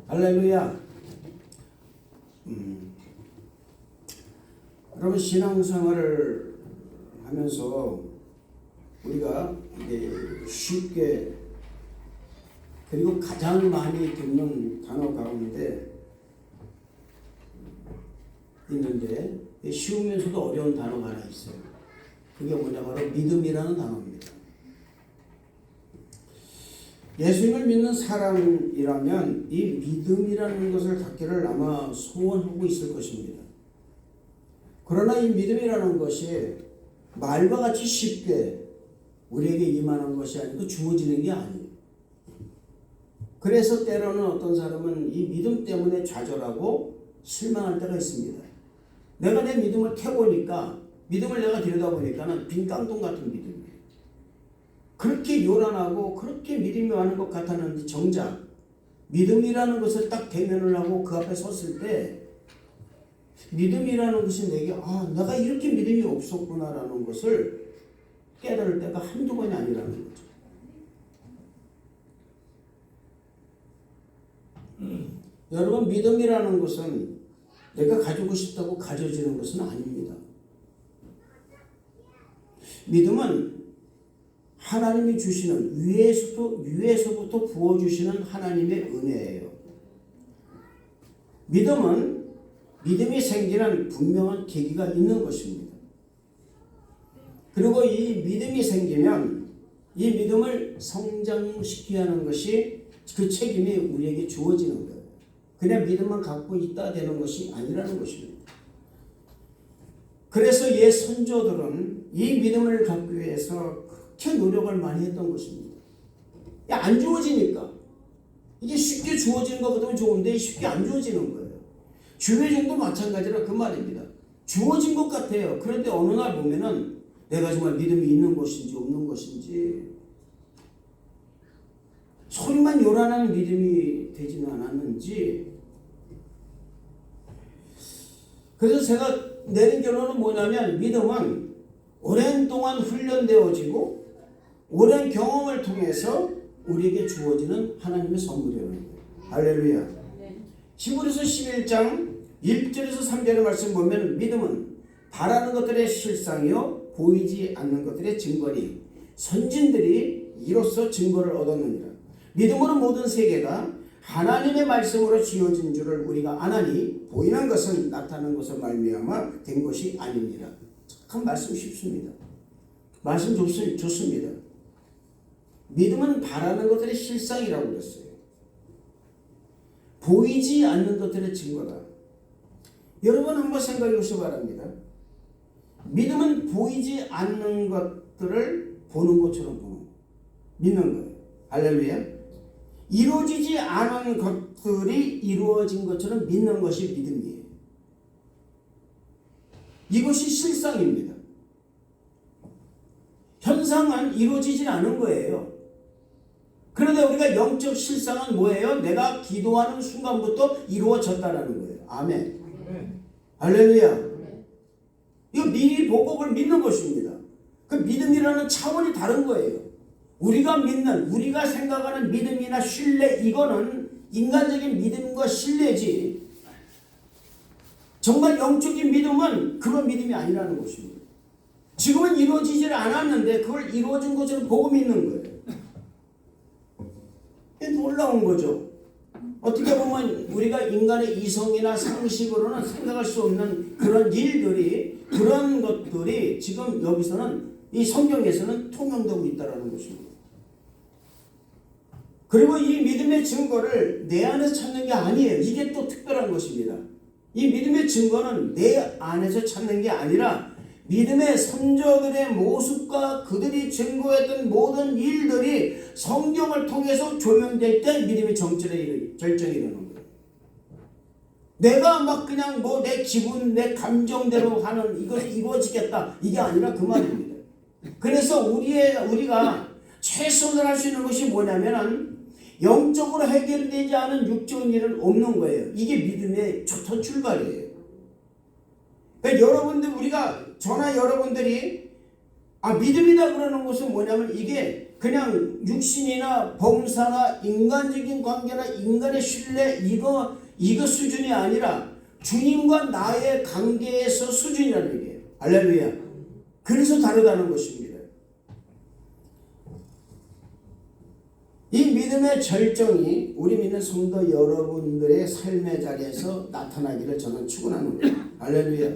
할렐루야. 여러분, 신앙생활을 하면서 우리가 쉽게 그리고 가장 많이 듣는 단어 가운데 있는데 쉬우면서도 어려운 단어가 하나 있어요. 그게 뭐냐, 바로 믿음이라는 단어입니다. 예수님을 믿는 사람이라면 이 믿음이라는 것을 갖기를 아마 소원하고 있을 것입니다. 그러나 이 믿음이라는 것이 말과 같이 쉽게 우리에게 임하는 것이 아니고 주어지는 게 아니에요. 그래서 때로는 어떤 사람은 이 믿음 때문에 좌절하고 실망할 때가 있습니다. 내가 내 믿음을 캐보니까, 믿음을 내가 들여다보니까는 빈 깡통 같은 믿음이에요. 그렇게 요란하고 그렇게 믿음이 많은 것 같았는데 정작 믿음이라는 것을 딱 대면을 하고 그 앞에 섰을 때 믿음이라는 것이 내게 내가 이렇게 믿음이 없었구나라는 것을 깨달을 때가 한두 번이 아니라는 거죠. 여러분, 믿음이라는 것은 내가 가지고 싶다고 가져지는 것은 아닙니다. 믿음은 하나님이 주시는 위에서부터 부어주시는 하나님의 은혜예요. 믿음은 믿음이 생기는 분명한 계기가 있는 것입니다. 그리고 이 믿음이 생기면 이 믿음을 성장시켜야 하는 것이 그 책임이 우리에게 주어지는 거예요. 그냥 믿음만 갖고 있다 되는 것이 아니라는 것입니다. 그래서 옛 선조들은 이 믿음을 갖기 위해서 그렇게 노력을 많이 했던 것입니다. 안 주어지니까. 이게 쉽게 주어지는 것 같으면 좋은데 쉽게 안 주어지는 거예요. 주회종도 마찬가지라 그 말입니다. 주어진 것 같아요. 그런데 어느 날 보면은 내가 정말 믿음이 있는 것인지 없는 것인지, 소리만 요란한 믿음이 되지는 않았는지. 그래서 제가 내린 결론은 뭐냐면, 믿음은 오랜 동안 훈련되어지고 오랜 경험을 통해서 우리에게 주어지는 하나님의 선물이라는 거예요. 할렐루야. 히브리서 11장 1절에서 3절의 말씀 보면, 믿음은 바라는 것들의 실상이요 보이지 않는 것들의 증거니 선진들이 이로써 증거를 얻었느니라. 믿음으로 모든 세계가 하나님의 말씀으로 지어진 줄을 우리가 아나니 보이는 것은 나타나는 것을 말미암아 된 것이 아닙니다. 참 말씀 쉽습니다. 말씀 좋습니다. 믿음은 바라는 것들의 실상이라고 그랬어요. 보이지 않는 것들의 증거다. 여러분 한번 생각해 보시기 바랍니다. 믿음은 보이지 않는 것들을 보는 것처럼 믿는 거예요. 할렐루야. 이루어지지 않은 것들이 이루어진 것처럼 믿는 것이 믿음이에요. 이것이 실상입니다. 현상은 이루어지지 않은 거예요. 그런데 우리가 영적 실상은 뭐예요? 내가 기도하는 순간부터 이루어졌다라는 거예요. 아멘. 할렐루야. 이거 미리 보고 그걸 믿는 것입니다. 그 믿음이라는 차원이 다른 거예요. 우리가 믿는, 우리가 생각하는 믿음이나 신뢰, 이거는 인간적인 믿음과 신뢰지, 정말 영적인 믿음은 그런 믿음이 아니라는 것입니다. 지금은 이루어지질 않았는데 그걸 이루어진 것처럼 보고 믿는 거예요. 이게 놀라운 거죠. 어떻게 보면 우리가 인간의 이성이나 상식으로는 생각할 수 없는 그런 일들이, 그런 것들이 지금 여기서는, 이 성경에서는 통용되고 있다는 것입니다. 그리고 이 믿음의 증거를 내 안에서 찾는 게 아니에요. 이게 또 특별한 것입니다. 이 믿음의 증거는 내 안에서 찾는 게 아니라 믿음의 선조들의 모습과 그들이 증거했던 모든 일들이 성경을 통해서 조명될 때 믿음의 절정에 이르는 거예요. 내가 막 그냥 내 기분, 내 감정대로 하는 이것이 이루어지겠다, 이게 아니라 그 말입니다. 그래서 우리가 최선을 할 수 있는 것이 뭐냐면은 영적으로 해결되지 않은 육적인 일은 없는 거예요. 이게 믿음의 첫 출발이에요. 그러니까 여러분들이 믿음이다 그러는 것은 뭐냐면, 이게 그냥 육신이나 범사나 인간적인 관계나 인간의 신뢰 이거 수준이 아니라 주님과 나의 관계에서 수준이라는 얘기예요. 할렐루야. 그래서 다르다는 것입니다. 이 믿음의 절정이 우리 믿는 성도 여러분들의 삶의 자리에서 나타나기를 저는 축원합니다. 할렐루야.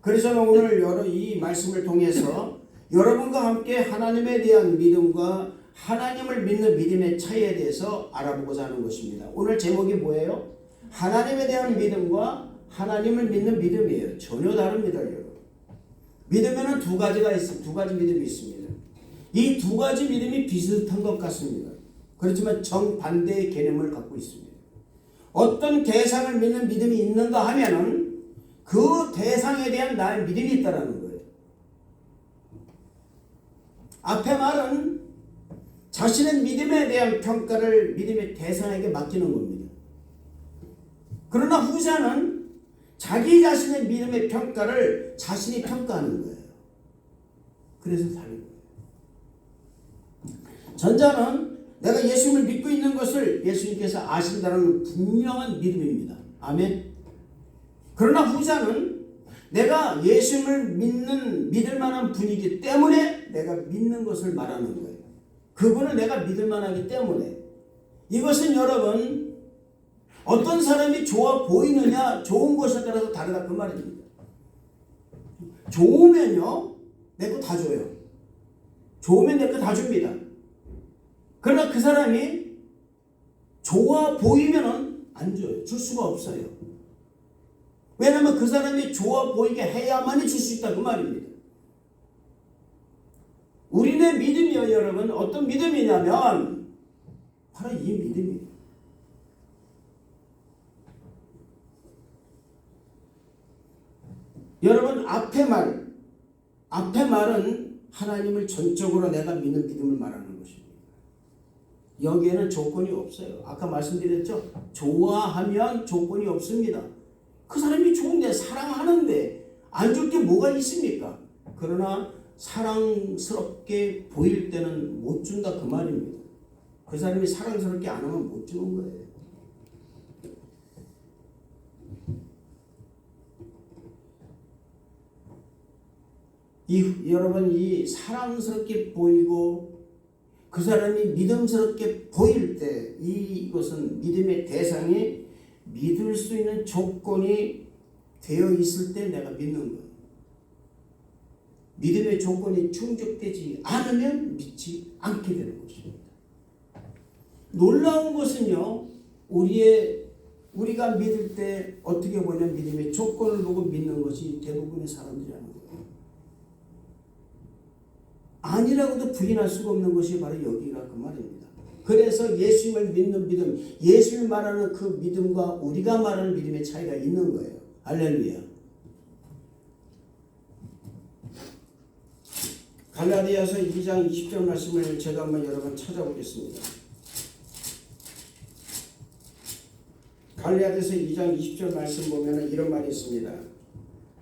그래서 오늘 이 말씀을 통해서 여러분과 함께 하나님에 대한 믿음과 하나님을 믿는 믿음의 차이에 대해서 알아보고자 하는 것입니다. 오늘 제목이 뭐예요? 하나님에 대한 믿음과 하나님을 믿는 믿음이에요. 전혀 다릅니다, 여러분. 믿음에는 두 가지 믿음이 있습니다. 이 두 가지 믿음이 비슷한 것 같습니다. 그렇지만 정반대의 개념을 갖고 있습니다. 어떤 대상을 믿는 믿음이 있는가 하면은 그 대상에 대한 나의 믿음이 있다는 거예요. 앞에 말은 자신의 믿음에 대한 평가를 믿음의 대상에게 맡기는 겁니다. 그러나 후자는 자기 자신의 믿음의 평가를 자신이 평가하는 거예요. 그래서 다른 거예요. 전자는 내가 예수님을 믿고 있는 것을 예수님께서 아신다는 분명한 믿음입니다. 아멘. 그러나 후자는 내가 예수님을 믿을 만한 분이기 때문에 내가 믿는 것을 말하는 거예요. 그분을 내가 믿을 만하기 때문에. 이것은 여러분 어떤 사람이 좋아 보이느냐 좋은 것에 따라서 다르다 그 말입니다. 좋으면요 내 거 다 줘요. 좋으면 내 거 다 줍니다. 그러나 그 사람이 좋아 보이면은 안 줘요. 줄 수가 없어요. 왜냐하면 그 사람이 좋아 보이게 해야만이 줄 수 있다 그 말입니다. 우리네 믿음이요 여러분 어떤 믿음이냐면 바로 이 믿음이에요. 여러분 앞에 말은 하나님을 전적으로 내가 믿는 믿음을 말하는 것입니다. 여기에는 조건이 없어요. 아까 말씀드렸죠? 좋아하면 조건이 없습니다. 그 사람이 좋은데 사랑하는데 안 줄 게 뭐가 있습니까? 그러나 사랑스럽게 보일 때는 못 준다 그 말입니다. 그 사람이 사랑스럽게 안 하면 못 주는 거예요. 여러분 이 사랑스럽게 보이고 그 사람이 믿음스럽게 보일 때 이것은 믿음의 대상이 믿을 수 있는 조건이 되어 있을 때 내가 믿는 거예요. 믿음의 조건이 충족되지 않으면 믿지 않게 되는 것입니다. 놀라운 것은요 우리가 믿을 때 어떻게 보면 믿음의 조건을 보고 믿는 것이 대부분의 사람들이라는 거예요. 아니라고도 부인할 수가 없는 것이 바로 여기가 그 말입니다. 그래서 예수님을 믿는 믿음, 예수님이 말하는 그 믿음과 우리가 말하는 믿음의 차이가 있는 거예요. 할렐루야. 갈라디아서 2장 20절 말씀을 제가 한번 여러분 찾아보겠습니다. 갈라디아서 2장 20절 말씀 보면 이런 말이 있습니다.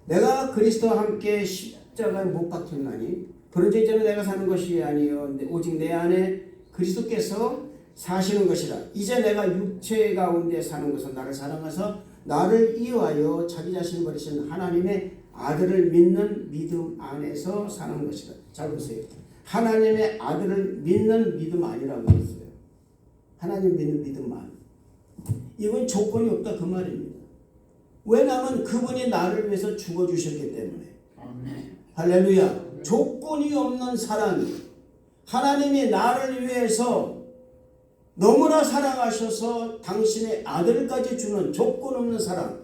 내가 그리스도와 함께 십자가에 못 박혔나니 그런즉 이제는 내가 사는 것이 아니요 오직 내 안에 그리스도께서 사시는 것이라. 이제 내가 육체 가운데 사는 것은 나를 사랑하사 나를 이유하여 자기 자신을 버리신 하나님의 아들을 믿는 믿음 안에서 사는 것이라. 잘 보세요. 하나님의 아들을 믿는 믿음 아니라고 했어요. 하나님 믿는 믿음만. 이건 조건이 없다 그 말입니다. 왜냐하면 그분이 나를 위해서 죽어주셨기 때문에. 할렐루야. 조건이 없는 사랑이 하나님이 나를 위해서 너무나 사랑하셔서 당신의 아들까지 주는 조건 없는 사랑.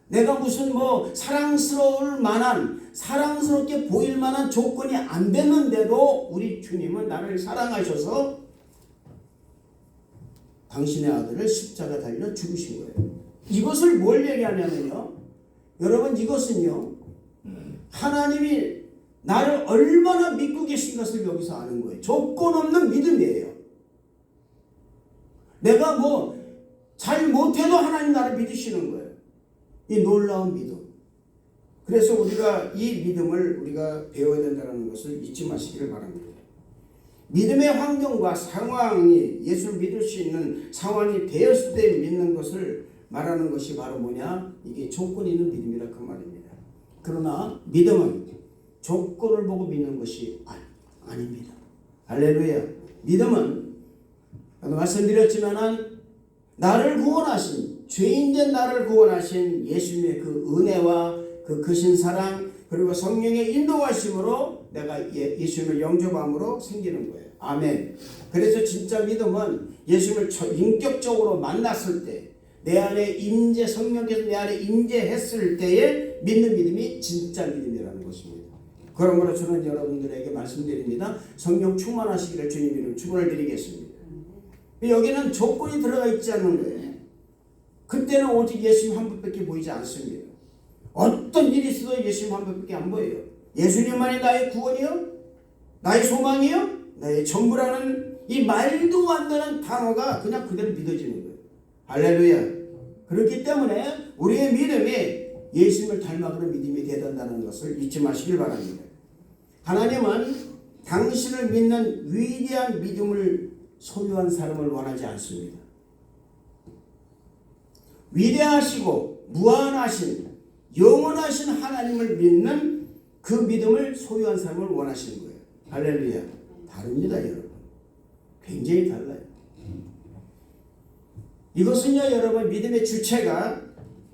내가 무슨 사랑스러울 만한 사랑스럽게 보일 만한 조건이 안 됐는데도 우리 주님은 나를 사랑하셔서 당신의 아들을 십자가 달려 죽으신 거예요. 이것을 뭘 얘기하냐면요. 여러분 이것은요. 하나님이 나를 얼마나 믿고 계신 것을 여기서 아는 거예요. 조건 없는 믿음이에요. 내가 잘 못해도 하나님 나를 믿으시는 거예요. 이 놀라운 믿음. 그래서 우리가 이 믿음을 우리가 배워야 된다는 것을 잊지 마시기를 바랍니다. 믿음의 환경과 상황이 예수를 믿을 수 있는 상황이 되었을 때 믿는 것을 말하는 것이 바로 뭐냐? 이게 조건이 있는 믿음이라 그 말입니다. 그러나 믿음은 조건을 보고 믿는 것이 아닙니다. 할렐루야. 믿음은 말씀드렸지만은 나를 구원하신, 죄인된 나를 구원하신 예수님의 그 은혜와 그 크신 사랑 그리고 성령의 인도하심으로 내가 예수님을 영접함으로 생기는 거예요. 아멘. 그래서 진짜 믿음은 예수님을 인격적으로 만났을 때 내 안에 임재, 성령께서 내 안에 임재했을 때에 믿는 믿음이 진짜 믿음이라는 것입니다. 그러므로 저는 여러분들에게 말씀드립니다. 성령 충만하시기를 주님 이름으로 축원을 드리겠습니다. 여기는 조건이 들어가 있지 않는 거예요. 그때는 오직 예수님 한 분밖에 보이지 않습니다. 어떤 일이 있어도 예수님 한 분밖에 안 보여요. 예수님만이 나의 구원이요, 나의 소망이요, 나의 전부라는 이 말도 안 되는 단어가 그냥 그대로 믿어지는 거예요. 할렐루야. 그렇기 때문에 우리의 믿음이 예수님을 닮아가는 믿음이 되어야 한다는 것을 잊지 마시길 바랍니다. 하나님은 당신을 믿는 위대한 믿음을 소유한 사람을 원하지 않습니다. 위대하시고 무한하신 영원하신 하나님을 믿는 그 믿음을 소유한 사람을 원하시는 거예요. 할렐루야. 다릅니다, 여러분. 굉장히 달라요. 이것은요, 여러분, 믿음의 주체가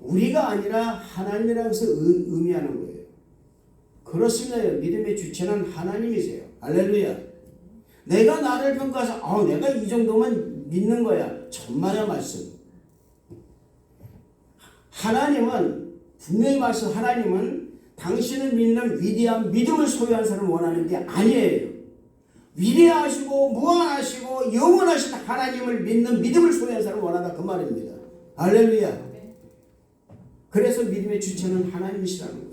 우리가 아니라 하나님이라는 것을 의미하는 거예요. 그렇습니다. 믿음의 주체는 하나님이세요. 할렐루야. 내가 나를 평가해서 내가 이 정도만 믿는 거야. 천만의 말씀. 하나님은 분명히 말씀, 하나님은 당신을 믿는 위대한 믿음을 소유한 사람을 원하는 게 아니에요. 위대하시고 무한하시고 영원하신 하나님을 믿는 믿음을 소유한 사람을 원한다 그 말입니다. 할렐루야. 그래서 믿음의 주체는 하나님이시라는 거예요.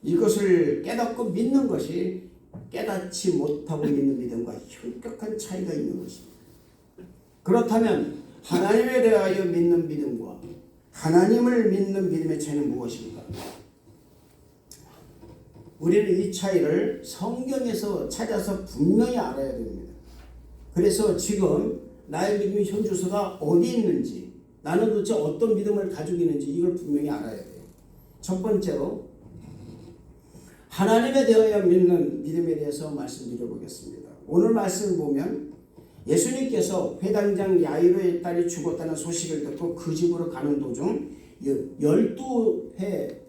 이것을 깨닫고 믿는 것이 깨닫지 못하고 믿는 믿음과 현격한 차이가 있는 것입니다. 그렇다면 하나님에 대하여 믿는 믿음과 하나님을 믿는 믿음의 차이는 무엇인가? 우리는 이 차이를 성경에서 찾아서 분명히 알아야 됩니다. 그래서 지금 나의 믿음의 현주소가 어디 있는지, 나는 도대체 어떤 믿음을 가지고 있는지 이걸 분명히 알아야 돼요. 첫 번째로 하나님에 대하여 믿는 믿음에 대해서 말씀드려 보겠습니다. 오늘 말씀을 보면 예수님께서 회당장 야이로의 딸이 죽었다는 소식을 듣고 그 집으로 가는 도중 12해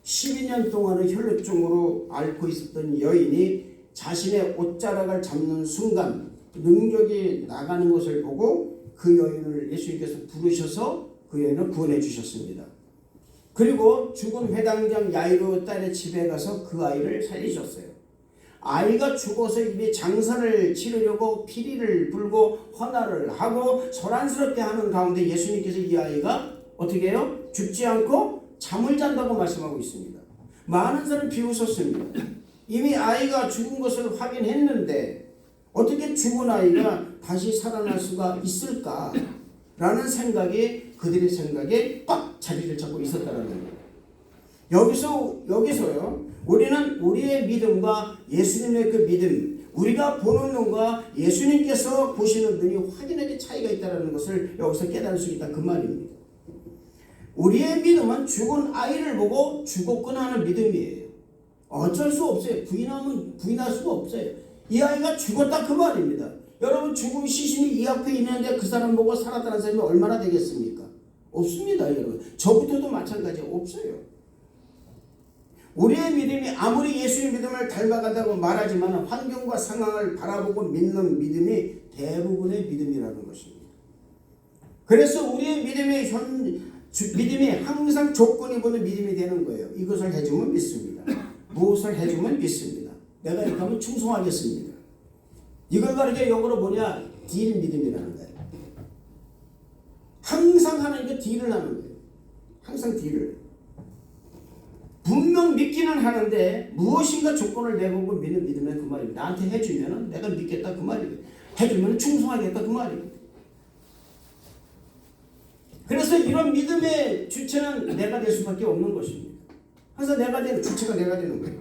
12년 동안의 혈루증으로 앓고 있었던 여인이 자신의 옷자락을 잡는 순간 능력이 나가는 것을 보고 그 여인을 예수님께서 부르셔서 그 여인을 구원해 주셨습니다. 그리고 죽은 회당장 야이로 딸의 집에 가서 그 아이를 살리셨어요. 아이가 죽어서 이미 장사를 치르려고 피리를 불고 헌화를 하고 소란스럽게 하는 가운데 예수님께서 이 아이가 어떻게 해요? 죽지 않고 잠을 잔다고 말씀하고 있습니다. 많은 사람이 비웃었습니다. 이미 아이가 죽은 것을 확인했는데 어떻게 죽은 아이가 다시 살아날 수가 있을까? 라는 생각이 그들의 생각에 꽉 자리를 잡고 있었다는 거예요. 여기서요. 우리는 우리의 믿음과 예수님의 그 믿음, 우리가 보는 눈과 예수님께서 보시는 눈이 확연하게 차이가 있다는 것을 여기서 깨달을 수 있다 그 말입니다. 우리의 믿음은 죽은 아이를 보고 죽었구나 하는 믿음이에요. 어쩔 수 없어요. 부인할 수가 없어요. 이 아이가 죽었다 그 말입니다. 여러분 죽음 시신이 이 앞에 있는데 그 사람 보고 살았다는 사람이 얼마나 되겠습니까? 없습니다, 여러분. 저부터도 마찬가지예요. 없어요. 우리의 믿음이 아무리 예수의 믿음을 닮아간다고 말하지만 환경과 상황을 바라보고 믿는 믿음이 대부분의 믿음이라는 것입니다. 그래서 우리의 믿음이 항상 조건이 보는 믿음이 되는 거예요. 이것을 해주면 믿습니다. 무엇을 해주면 믿습니다. 내가 이렇게 하면 충성하겠습니다. 이걸 가르쳐 영어로 뭐냐? 딜 믿음이라는 거예요. 항상 하나님께 딜을 하는 거예요. 항상 딜을. 분명 믿기는 하는데 무엇인가 조건을 내보고 믿는 믿음은 그 말입니다. 나한테 해주면 내가 믿겠다 그 말입니다. 해주면 충성하겠다 그 말입니다. 그래서 이런 믿음의 주체는 내가 될 수밖에 없는 것입니다. 항상 내가 되는 주체가 내가 되는 거예요.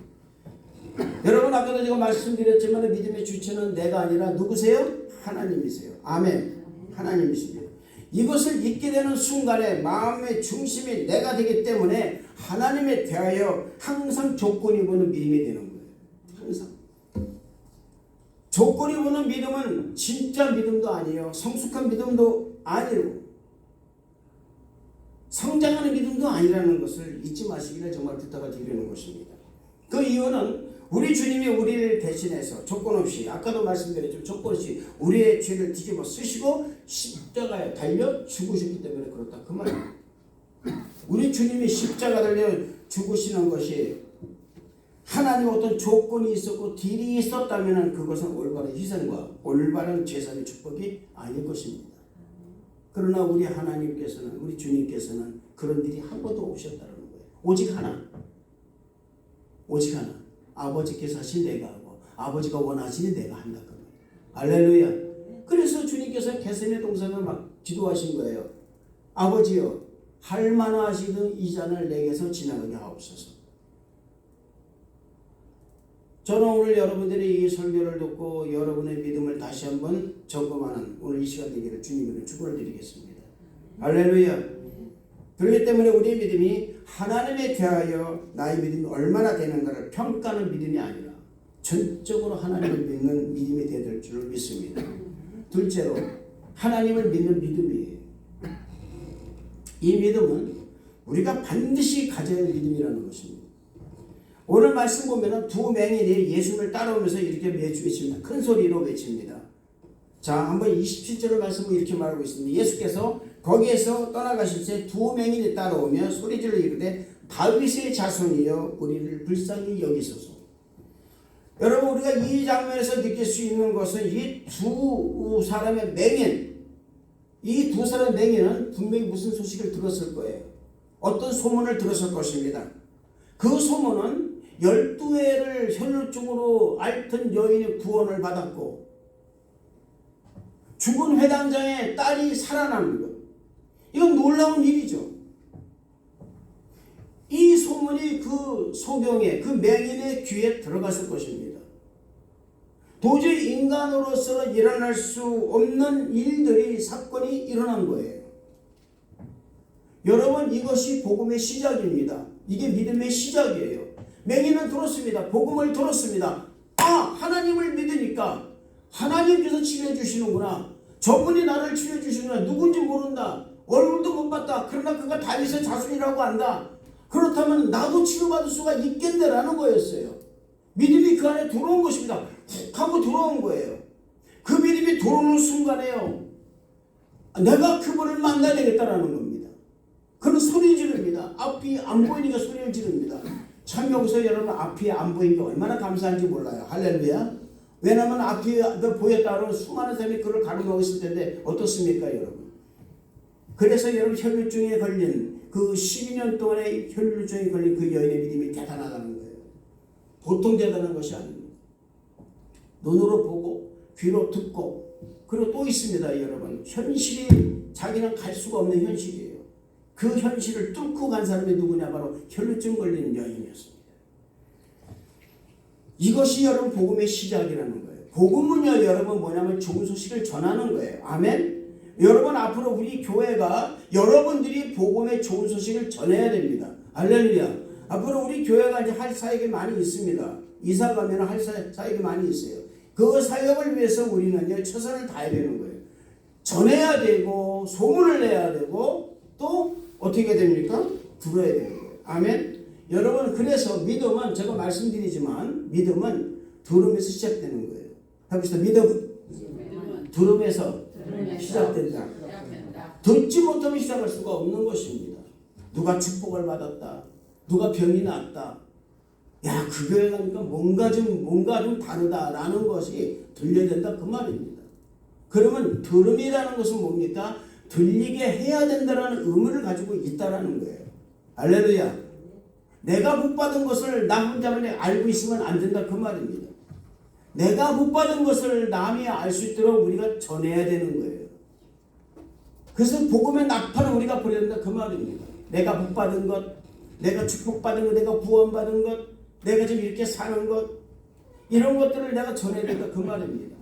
여러분 아까도 제가 말씀드렸지만 믿음의 주체는 내가 아니라 누구세요? 하나님이세요. 아멘. 하나님이십니다. 이것을 잊게 되는 순간에 마음의 중심이 내가 되기 때문에 하나님에 대하여 항상 조건이 보는 믿음이 되는 거예요. 항상. 조건이 보는 믿음은 진짜 믿음도 아니에요. 성숙한 믿음도 아니고 성장하는 믿음도 아니라는 것을 잊지 마시기를 정말 부탁을 드리는 것입니다. 그 이유는 우리 주님이 우리를 대신해서 조건 없이 아까도 말씀드렸지만 조건 없이 우리의 죄를 뒤집어 쓰시고 십자가에 달려 죽으셨기 때문에 그렇다. 그 말이에요. 우리 주님이 십자가 달려 죽으시는 것이 하나님 어떤 조건이 있었고 딜이 있었다면 그것은 올바른 희생과 올바른 제사의 축복이 아닐 것입니다. 그러나 우리 하나님께서는 우리 주님께서는 그런 일이 한 번도 없으셨다는 거예요. 오직 하나. 오직 하나. 아버지께서 하신 내가 하고 아버지가 원하시니 내가 한다. 할렐루야. 그래서 주님께서 겟세마네 동산을 막 기도하신 거예요. 아버지여 할 만하시던 이 잔을 내게서 지나가게 하옵소서. 저는 오늘 여러분들이 이 설교를 듣고 여러분의 믿음을 다시 한번 점검하는 오늘 이 시간 되기를 주님으로 축원을 드리겠습니다. 할렐루야. 그렇기 때문에 우리의 믿음이 하나님에 대하여 나의 믿음이 얼마나 되는가를 평가하는 믿음이 아니라 전적으로 하나님을 믿는 믿음이 되어야 될 줄 믿습니다. 둘째로 하나님을 믿는 믿음이에요. 이 믿음은 우리가 반드시 가져야 할 믿음이라는 것입니다. 오늘 말씀 보면 두 맹인이 예수님을 따라오면서 이렇게 외칩니다. 큰 소리로 외칩니다. 자, 한번 27절의 말씀을 이렇게 말하고 있습니다. 예수께서 거기에서 떠나가실 때 두 맹인이 따라오며 소리질러 이르되 다윗의 자손이여 우리를 불쌍히 여기소서. 여러분 우리가 이 장면에서 느낄 수 있는 것은 이 두 사람의 맹인, 이 두 사람의 맹인은 분명히 무슨 소식을 들었을 거예요. 어떤 소문을 들었을 것입니다. 그 소문은 12회를 혈루증으로 앓던 여인의 구원을 받았고 죽은 회당장의 딸이 살아나는 것. 이건 놀라운 일이죠. 이 소문이 그 소경의 그 맹인의 귀에 들어갔을 것입니다. 도저히 인간으로서는 일어날 수 없는 일들이 사건이 일어난 거예요. 여러분 이것이 복음의 시작입니다. 이게 믿음의 시작이에요. 맹인은 들었습니다. 복음을 들었습니다. 아, 하나님을 믿으니까 하나님께서 치료해 주시는구나. 저분이 나를 치료해 주시는구나. 누군지 모른다. 얼굴도 못 봤다. 그러나 그가 다윗의 자손이라고 한다. 그렇다면 나도 치료받을 수가 있겠네라는 거였어요. 믿음이 그 안에 들어온 것입니다. 훅 하고 들어온 거예요. 그 믿음이 들어오는 순간에요. 내가 그분을 만나야 되겠다라는 겁니다. 그는 소리 지릅니다. 앞이 안 보이니까 소리를 지릅니다. 참 여기서 여러분 앞이 안 보이는 게 얼마나 감사한지 몰라요. 할렐루야. 왜냐하면 앞이 보였다고 수많은 사람이 그를 가로막고 있을 텐데 어떻습니까 여러분. 그래서 여러분 혈루증에 걸린 그 12년 동안의 혈루증에 걸린 그 여인의 믿음이 대단하다는 거예요. 보통 대단한 것이 아닙니다. 눈으로 보고 귀로 듣고 그리고 또 있습니다 여러분. 현실이 자기는 갈 수가 없는 현실이에요. 그 현실을 뚫고 간 사람이 누구냐 바로 혈루증 걸린 여인이었습니다. 이것이 여러분 복음의 시작이라는 거예요. 복음은요 여러분 뭐냐면 좋은 소식을 전하는 거예요. 아멘. 여러분 앞으로 우리 교회가 여러분들이 복음의 좋은 소식을 전해야 됩니다. 할렐루야. 앞으로 우리 교회가 이제 할 사역이 많이 있습니다. 이사 가면 할 사역이 많이 있어요. 그 사역을 위해서 우리는 최선을 다해야 되는 거예요. 전해야 되고 소문을 내야 되고 또 어떻게 됩니까? 들어야 되는 거예요. 아멘. 여러분 그래서 믿음은 제가 말씀드리지만 믿음은 들음에서 시작되는 거예요. 해봅시다. 믿음은 들음에서 시작된다. 듣지 못하면 시작할 수가 없는 것입니다. 누가 축복을 받았다. 누가 병이 났다. 야, 그 교회 가니까 뭔가 좀 다르다라는 것이 들려야 된다 그 말입니다. 그러면 들음이라는 것은 뭡니까? 들리게 해야 된다라는 의무를 가지고 있다라는 거예요. 할렐루야. 내가 복 받은 것을 나 혼자만 알고 있으면 안 된다 그 말입니다. 내가 복 받은 것을 남이 알 수 있도록 우리가 전해야 되는 거예요. 그래서 복음의 나팔을 우리가 부려야 된다 그 말입니다. 내가 복 받은 것, 내가 축복받은 것, 내가 구원받은 것, 내가 지금 이렇게 사는 것, 이런 것들을 내가 전해야 된다 그 말입니다.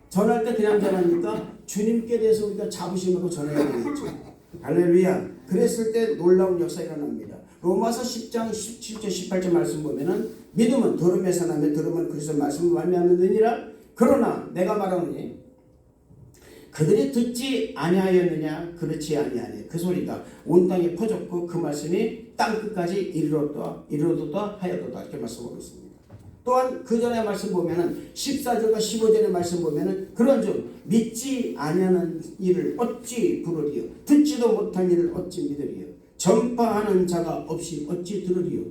전할 때 그냥 전합니까? 주님께 대해서 우리가 자부심으로 전해야 되겠죠. 할렐루야. 그랬을 때 놀라운 역사가 일어납니다. 로마서 10장 17절 18절 말씀 보면은 믿음은 들음에서 나며 들음은 그리스도 말씀을 말미암는 느니라. 그러나 내가 말하노니 그들이 듣지 아니하였느냐? 그렇지 아니하니 그 소리가 온 땅에 퍼졌고 그 말씀이 땅 끝까지 이르렀다 하였도다 이렇게 말씀하고 있습니다. 또한 그 전에 말씀 보면은 14절과 15절의 말씀 보면은 그런즉 믿지 아니하는 일을 어찌 부르리요? 듣지도 못한 일을 어찌 믿으리요? 전파하는 자가 없이 어찌 들으리요?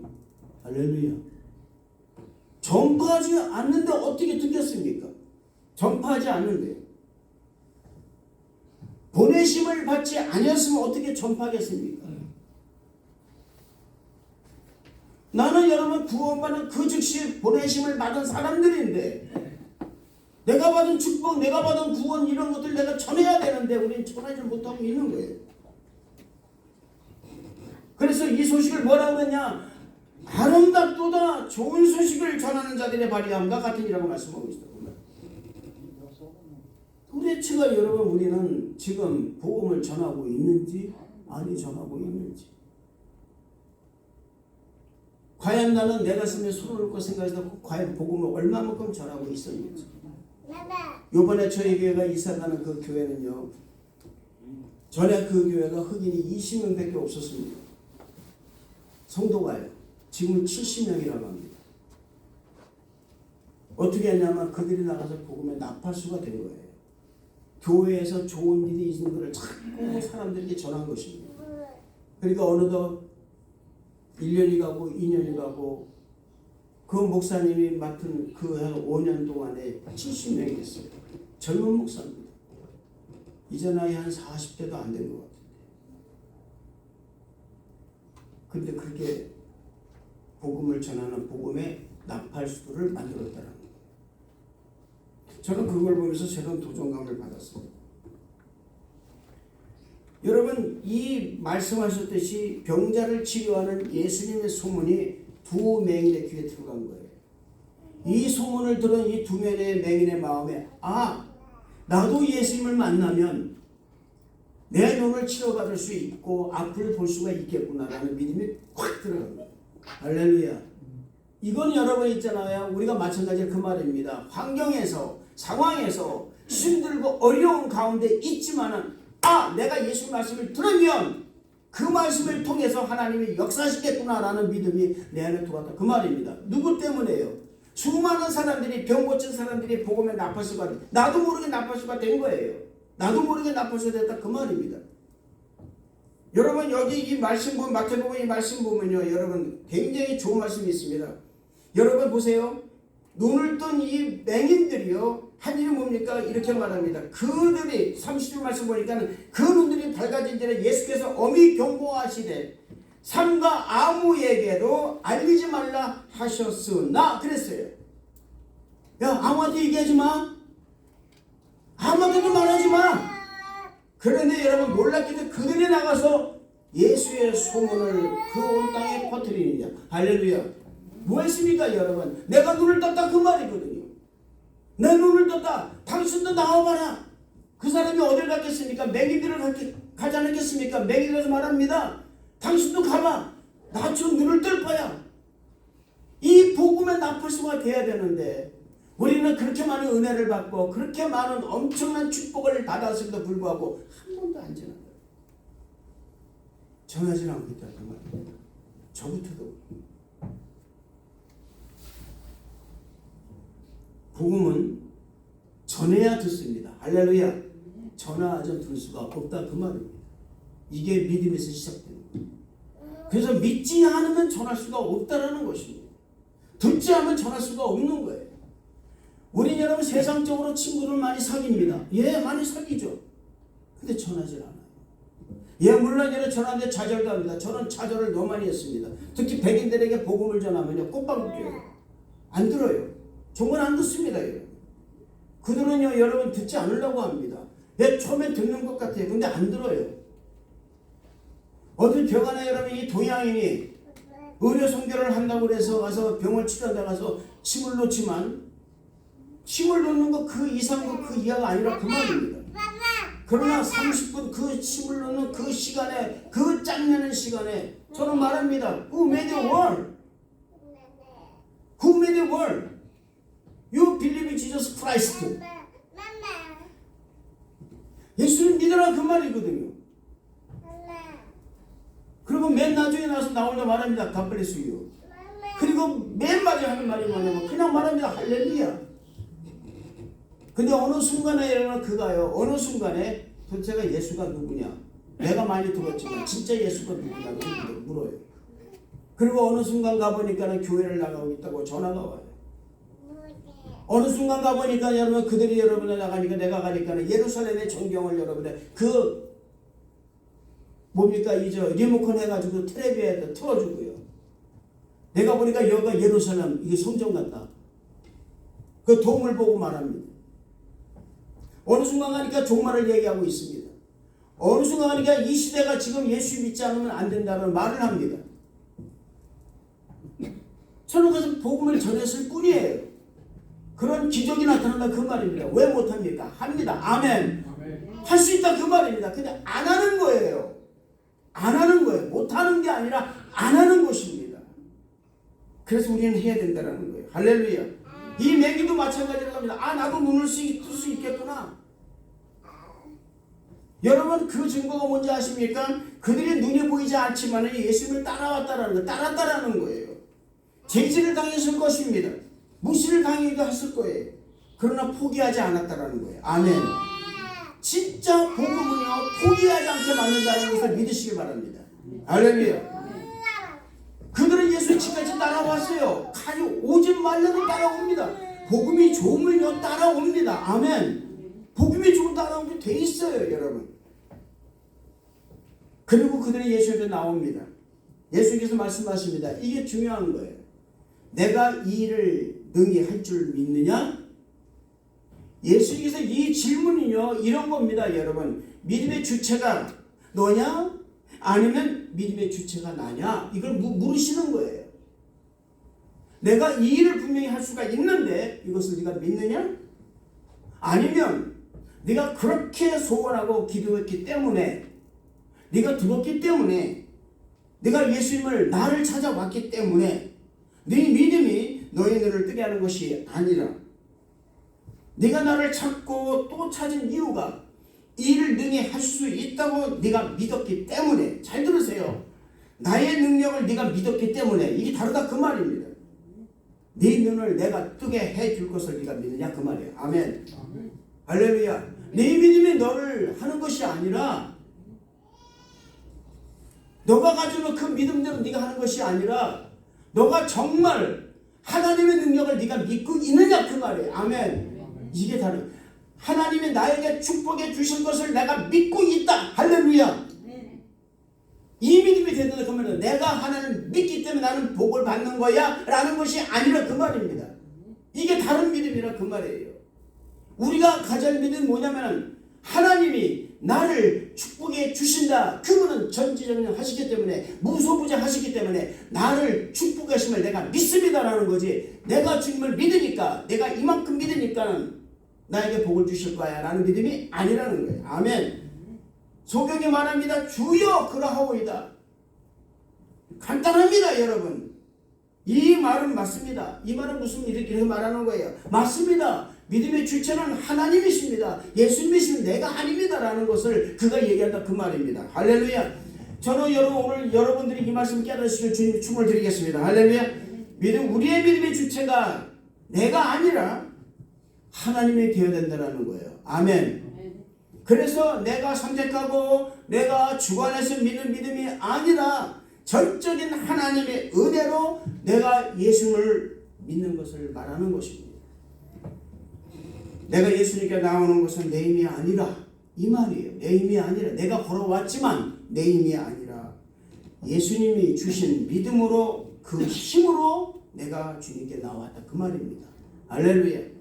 할렐루야. 전파하지 않는데 어떻게 듣겠습니까? 전파하지 않는데 보내심을 받지 아니었으면 어떻게 전파하겠습니까? 나는 여러분 구원받은 그 즉시 보내심을 받은 사람들인데 내가 받은 축복, 내가 받은 구원 이런 것들 내가 전해야 되는데 우리는 전하지 못하고 있는 거예요. 그래서 이 소식을 뭐라고 했냐? 아름답도다 좋은 소식을 전하는 자들의 발이함과 같으니라고 말씀하고 있어요. 도대체가 여러분 우리는 지금 복음을 전하고 있는지 아니 전하고 있는지 과연 나는 내 가슴에 손을 얹고 생각해서 과연 복음을 얼마만큼 전하고 있었는지. 요번에 저희 교회가 이사가는 그 교회는요 전에 그 교회가 흑인이 20명밖에 없었습니다. 성도가요. 지금 70명이라고 합니다. 어떻게 했냐면 그들이 나가서 복음에 나팔수가 된 거예요. 교회에서 좋은 일이 있는 것을 자꾸 사람들에게 전한 것입니다. 그러니까 어느덧 1년이 가고 2년이 가고 그 목사님이 맡은 그 5년 동안에 70명이 됐어요. 젊은 목사입니다. 이제 나이 한 40대도 안 된 것 같아요. 그런데 그렇게 복음을 전하는 복음의 나팔수를 만들었다는 거예요. 저는 그걸 보면서 새로운 도전감을 받았습니다. 여러분 이 말씀하셨듯이 병자를 치료하는 예수님의 소문이 두 맹인의 귀에 들어간 거예요. 이 소문을 들은 이 두 맹인의 마음에 나도 예수님을 만나면 내 눈을 치료받을 수 있고 앞을 볼 수가 있겠구나라는 믿음이 확 들어갑니다. 할렐루야. 이건 여러분 있잖아요. 우리가 마찬가지로 그 말입니다. 환경에서 상황에서 힘들고 어려운 가운데 있지만은 내가 예수 말씀을 들으면 그 말씀을 통해서 하나님이 역사하시겠구나라는 믿음이 내 안에 들어왔다. 그 말입니다. 누구 때문에요? 수많은 사람들이 병 고친 사람들이 복음에 나팔수가 나도 모르게 나팔수가 된 거예요. 나도 모르게 나팔수가 됐다. 그 말입니다. 여러분 여기 이 말씀 보면 마태복음 이 말씀 보면요. 여러분 굉장히 좋은 말씀이 있습니다. 여러분 보세요. 눈을 뜬 이 맹인들이요. 한 일이 뭡니까? 이렇게 말합니다. 그들이 30절 말씀 보니까 그 눈들이 밝아진 때는 예수께서 엄히 경고하시되 삼가 아무에게도 알리지 말라 하셨으나 그랬어요. 야 아무한테 얘기하지 마. 아무한테도 말하지 마. 그런데 여러분 놀랍게도 그들이 나가서 예수의 소문을 그 온 땅에 퍼뜨리느냐. 할렐루야. 뭐 했습니까 여러분? 내가 눈을 떴다 그 말이거든요. 내 눈을 떴다. 당신도 나와봐라. 그 사람이 어딜 갔겠습니까? 맹인들을 가지 않겠습니까? 맹인들에서 말합니다. 당신도 가봐. 나 좀 눈을 뜰 거야. 이 복음의 나팔수가 돼야 되는데 우리는 그렇게 많은 은혜를 받고 그렇게 많은 엄청난 축복을 받았음에도 불구하고 한 번도 안 전한 거예요. 전하지 않고 있다 그 말입니다. 저부터도. 복음은 전해야 듣습니다. 할렐루야. 전하지 들 수가 없다 그 말입니다. 이게 믿음에서 시작되는 거예요. 그래서 믿지 않으면 전할 수가 없다라는 것입니다. 듣지 않으면 전할 수가 없는 거예요. 우리 여러분 세상적으로 친구를 많이 사귀입니다. 예, 많이 사귀죠. 근데 전하지 않아요. 예, 물론 얘는 전하는데 좌절도 합니다. 저는 좌절을 너무 많이 했습니다. 특히 백인들에게 복음을 전하면요 꽃방울 껴요. 안 들어요. 정말 안 듣습니다. 여러분. 그들은요 여러분 듣지 않으려고 합니다. 예, 처음엔 듣는 것 같아요. 근데 안 들어요. 어디 병 하나 여러분 이 동양인이 의료 선교를 한다고 해서 가서 병을 치료한다고 해서 침을 놓지만 침을 놓는 거 그 이상도 그 이하가 아니라 그 말입니다. 그러나 30분 그 침을 놓는 그 시간에, 그 짬내는 시간에 저는 말합니다. Who made the world? Who made the world? You believe in Jesus Christ. 예수를 믿으라 그 말이거든요. 그리고 맨 나중에 나오자 말합니다. God bless you. 그리고 맨 마지막에 하는 말이 뭐냐면 그냥 말합니다. 할렐루야. 근데 어느 순간에 여러분 그가요. 어느 순간에 도대체가 예수가 누구냐. 내가 많이 들었지만 진짜 예수가 누구냐고 물어요. 그리고 어느 순간 가보니까 교회를 나가고 있다고 전화가 와요. 어느 순간 가보니까 여러분 그들이 여러분을 나가니까 내가 가니까 예루살렘의 전경을 여러분의 그 뭡니까 이제 리모컨 해가지고 텔레비에다 틀어주고요. 내가 보니까 여기가 예루살렘 이게 성전 같다. 그 도움을 보고 말합니다. 어느 순간 가니까 종말을 얘기하고 있습니다. 어느 순간 가니까 이 시대가 지금 예수 믿지 않으면 안 된다는 말을 합니다. 저는 그래서 복음을 전했을 뿐이에요. 그런 기적이 나타난다 그 말입니다. 왜 못합니까? 합니다. 아멘. 할 수 있다 그 말입니다. 근데 안 하는 거예요. 안 하는 거예요. 못하는 게 아니라 안 하는 것입니다. 그래서 우리는 해야 된다는 거예요. 할렐루야. 이 매기도 마찬가지로 합니다. 아 나도 눈을 뜰 수 있겠구나. 여러분 그 증거가 뭔지 아십니까? 그들이 눈에 보이지 않지만 예수님을 따라왔다라는 거, 따랐다라는 거예요. 제지를 당했을 것입니다. 무시를 당하기도 했을 거예요. 그러나 포기하지 않았다라는 거예요. 아멘. 진짜 복음은요 포기하지 않게 만든다는 것을 믿으시기 바랍니다. 할렐루야. 그들은 예수의 집까지 따라왔어요. 가지 오지 말라도 따라옵니다. 복음이 좋으면요 따라옵니다. 아멘. 복음이 좋은 따라오게 돼 있어요, 여러분. 그리고 그들이 예수에게 나옵니다. 예수께서 말씀하십니다. 이게 중요한 거예요. 내가 이 일을 능히 할 줄 믿느냐? 예수님께서 이 질문이요 이런 겁니다, 여러분. 믿음의 주체가 너냐? 아니면 믿음의 주체가 나냐? 이걸 물으시는 거예요. 내가 이 일을 분명히 할 수가 있는데 이것을 네가 믿느냐? 아니면 네가 그렇게 소원하고 기도했기 때문에 네가 들었기 때문에 네가 예수님을 나를 찾아왔기 때문에 네 믿음이 너의 눈을 뜨게 하는 것이 아니라 네가 나를 찾고 또 찾은 이유가 이 일을 능히 할 수 있다고 네가 믿었기 때문에 잘 들으세요. 나의 능력을 네가 믿었기 때문에 이게 다르다 그 말입니다. 네 눈을 내가 뜨게 해줄 것을 네가 믿느냐 그 말이에요. 아멘. 할렐루야. 네 믿음이 너를 하는 것이 아니라 너가 가지고 그 믿음대로 네가 하는 것이 아니라 너가 정말 하나님의 능력을 네가 믿고 있느냐 그 말이에요. 아멘. 이게 다른 하나님이 나에게 축복해 주실 것을 내가 믿고 있다. 할렐루야. 이 믿음이 된다는 그 말은 내가 하나님을 믿기 때문에 나는 복을 받는 거야 라는 것이 아니라 그 말입니다. 이게 다른 믿음이라 그 말이에요. 우리가 가진 믿음은 뭐냐면 하나님이 나를 축복해 주신다. 그분은 전지전능하시기 때문에 무소부재하시기 때문에 나를 축복하심을 내가 믿습니다라는 거지. 내가 주님을 믿으니까 내가 이만큼 믿으니까 나에게 복을 주실 거야 라는 믿음이 아니라는 거예요. 아멘. 성경이 말합니다. 주여 그러하오이다. 간단합니다, 여러분. 이 말은 맞습니다. 이 말은 무슨 이렇게 말하는 거예요. 맞습니다. 믿음의 주체는 하나님이십니다. 예수님이시면 내가 아닙니다 라는 것을 그가 얘기한다 그 말입니다. 할렐루야. 저는 오늘 여러분들이 이 말씀을 깨달으시길 주님 축복을 드리겠습니다. 할렐루야. 우리의 믿음의 주체가 내가 아니라 하나님이 되어야 된다는 거예요. 아멘. 그래서 내가 선택하고 내가 주관해서 믿는 믿음이 아니라 전적인 하나님의 은혜로 내가 예수님을 믿는 것을 말하는 것입니다. 내가 예수님께 나오는 것은 내 힘이 아니라 이 말이에요. 내 힘이 아니라 내가 걸어왔지만 내 힘이 아니라 예수님이 주신 믿음으로 그 힘으로 내가 주님께 나왔다 그 말입니다. 할렐루야.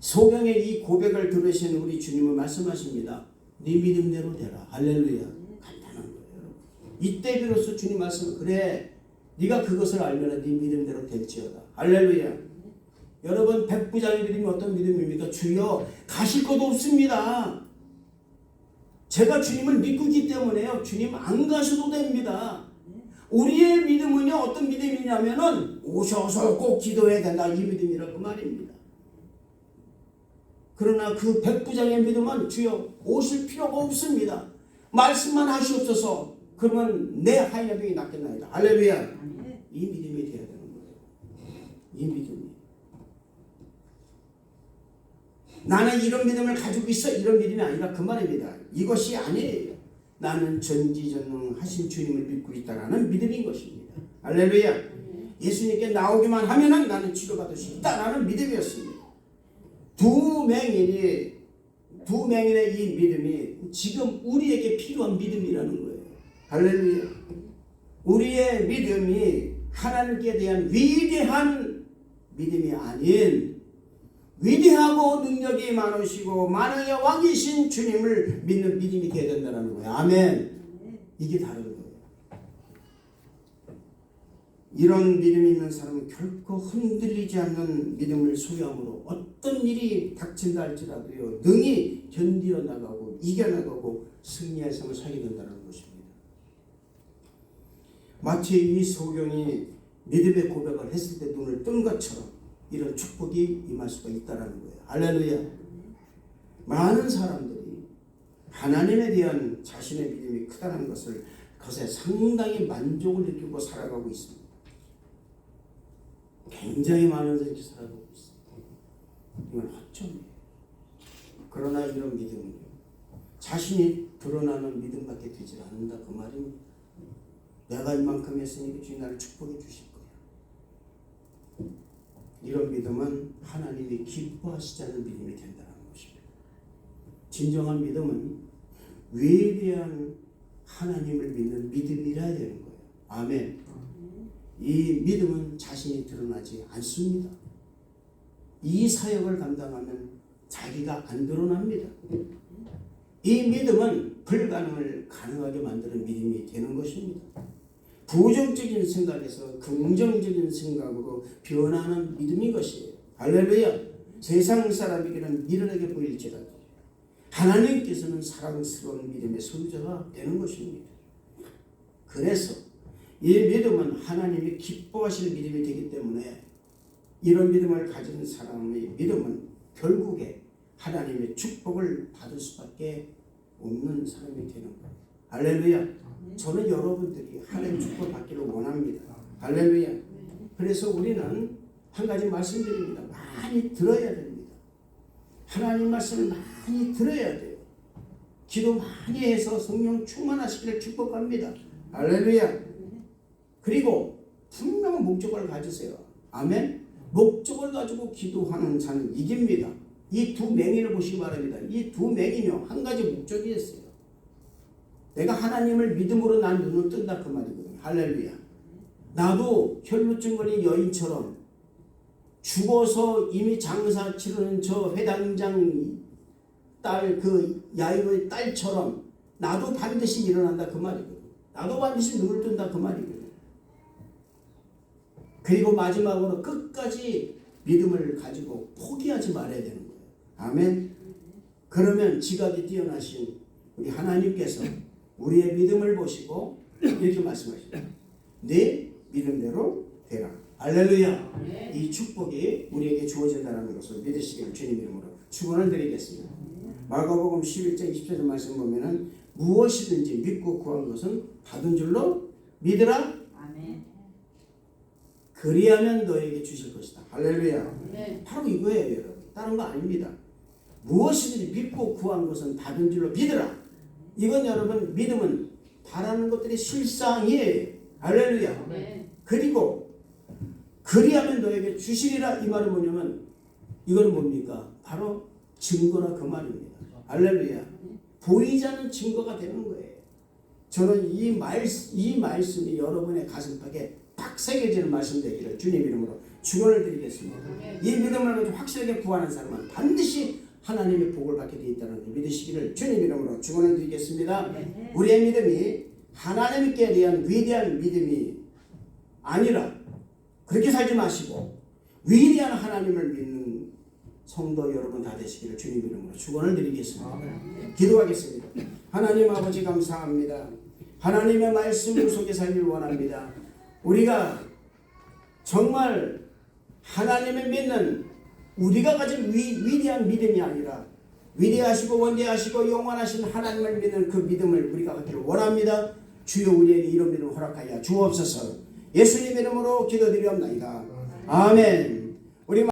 소경의 이 고백을 들으신 우리 주님은 말씀하십니다. 네 믿음대로 되라. 할렐루야. 간단한 거예요. 이때 비로소 주님 말씀 그래 네가 그것을 알면 네 믿음대로 될지어다. 할렐루야. 여러분 백부장의 믿음이 어떤 믿음입니까? 주여 가실 것도 없습니다. 제가 주님을 믿고 있기 때문에요. 주님 안 가셔도 됩니다. 우리의 믿음은요 어떤 믿음이냐면은 오셔서 꼭 기도해야 된다 이 믿음이라고 말입니다. 그러나 그 백부장의 믿음은 주여 오실 필요가 없습니다. 말씀만 하시옵소서. 그러면 내 하인병이 낫겠나이다. 할렐루야. 이 믿음이 되어야 되는 거예요. 이 믿음이. 나는 이런 믿음을 가지고 있어 이런 믿음이 아니라 그 말입니다. 이것이 아니에요. 나는 전지전능하신 주님을 믿고 있다라는 믿음인 것입니다. 할렐루야. 예수님께 나오기만 하면은 나는 치료받을 수 있다라는 믿음이었습니다. 두 맹인의 이 믿음이 지금 우리에게 필요한 믿음이라는 거예요. 할렐루야. 우리의 믿음이 하나님께 대한 위대한 믿음이 아닌 위대하고 능력이 많으시고 만왕의 왕이신 주님을 믿는 믿음이 되어야 된다는 거예요. 아멘. 이게 다른 거예요. 이런 믿음이 있는 사람은 결코 흔들리지 않는 믿음을 소유함으로 어떤 일이 닥친다 할지라도요 능히 견디어 나가고 이겨나가고 승리의 삶을 살게 된다는 것입니다. 마치 이 소경이 믿음의 고백을 했을 때 눈을 뜬 것처럼 이런 축복이 임할 수가 있다는 거예요. 할렐루야. 많은 사람들이 하나님에 대한 자신의 믿음이 크다는 것을 그것에 상당히 만족을 느끼고 살아가고 있습니다. 굉장히 많은 사람들이 살아가고 있습니다. 이건 허점이에요. 그러나 이런 믿음은 자신이 드러나는 믿음밖에 되지 않는다 그 말입니다. 내가 이만큼 했으니 주님 나를 축복해 주실 거야. 이런 믿음은 하나님이 기뻐하시지 않는 믿음이 된다는 것입니다. 진정한 믿음은 위대한 하나님을 믿는 믿음이라야 되는 거예요. 아멘. 이 믿음은 자신이 드러나지 않습니다. 이 사역을 감당하면 자기가 안 드러납니다. 이 믿음은 불가능을 가능하게 만드는 믿음이 되는 것입니다. 부정적인 생각에서 긍정적인 생각으로 변하는 믿음인 것이에요. 할렐루야. 세상 사람에게는 미련하게 보일지라도 하나님께서는 사랑스러운 믿음의 소유자가 되는 것입니다. 그래서 이 믿음은 하나님이 기뻐하실 믿음이 되기 때문에 이런 믿음을 가진 사람의 믿음은 결국에 하나님의 축복을 받을 수밖에 없는 사람이 되는 거예요. 할렐루야. 저는 여러분들이 하나님의 축복을 받기를 원합니다. 할렐루야. 그래서 우리는 한 가지 말씀드립니다. 많이 들어야 됩니다. 하나님 말씀을 많이 들어야 돼요. 기도 많이 해서 성령 충만하시기를 축복합니다. 할렐루야. 그리고 분명한 목적을 가지세요. 아멘. 목적을 가지고 기도하는 자는 이깁니다. 이 두 맹인을 보시기 바랍니다. 이 두 맹인이요 한 가지 목적이 있어요. 내가 하나님을 믿음으로 난 눈을 뜬다 그 말이거든요. 할렐루야. 나도 혈루증 걸린 여인처럼 죽어서 이미 장사 치르는 저 회당장 딸 그 야이로의 딸처럼 나도 반드시 일어난다 그 말이거든요. 나도 반드시 눈을 뜬다 그 말이거든요. 그리고 마지막으로 끝까지 믿음을 가지고 포기하지 말아야 되는 거예요. 아멘. 그러면 지각이 뛰어나신 우리 하나님께서 우리의 믿음을 보시고 이렇게 말씀하시죠. 네 믿음대로 되라. 할렐루야. 이 축복이 우리에게 주어진다는 것을 믿으시기를 주님 이름으로 축원을 드리겠습니다. 마가복음 11장 20절 말씀 보면은 무엇이든지 믿고 구한 것은 받은 줄로 믿으라. 아멘. 그리하면 너에게 주실 것이다. 할렐루야. 네. 바로 이거예요, 여러분. 다른 거 아닙니다. 무엇이든지 믿고 구한 것은 받은 줄로 믿으라. 이건 여러분 믿음은 바라는 것들이 실상이에요. 할렐루야. 네. 그리고 그리하면 너에게 주시리라 이 말은 뭐냐면 이건 뭡니까? 바로 증거라 그 말입니다. 할렐루야. 보이지 않는 증거가 되는 거예요. 저는 이 말씀이 여러분의 가슴팍에 딱 새겨지는 말씀 되기를 주님 이름으로 축원을 드리겠습니다. 이 믿음을 가지고 확실하게 구하는 사람은 반드시 하나님의 복을 받게 되어 있다는 걸 믿으시기를 주님 이름으로 축원을 드리겠습니다. 우리의 믿음이 하나님께 대한 위대한 믿음이 아니라 그렇게 살지 마시고 위대한 하나님을 믿는 성도 여러분 다 되시기를 주님 이름으로 축원을 드리겠습니다. 기도하겠습니다. 하나님 아버지 감사합니다. 하나님의 말씀 속에 살길 원합니다. 우리가 정말 하나님을 믿는 우리가 가진 위대한 믿음이 아니라 위대하시고 원대하시고 영원하신 하나님을 믿는 그 믿음을 우리가 갖기를 원합니다. 주여 우리에게 이런 믿음을 허락하여 주옵소서. 예수님 이름으로 기도드리옵나이다. 아멘.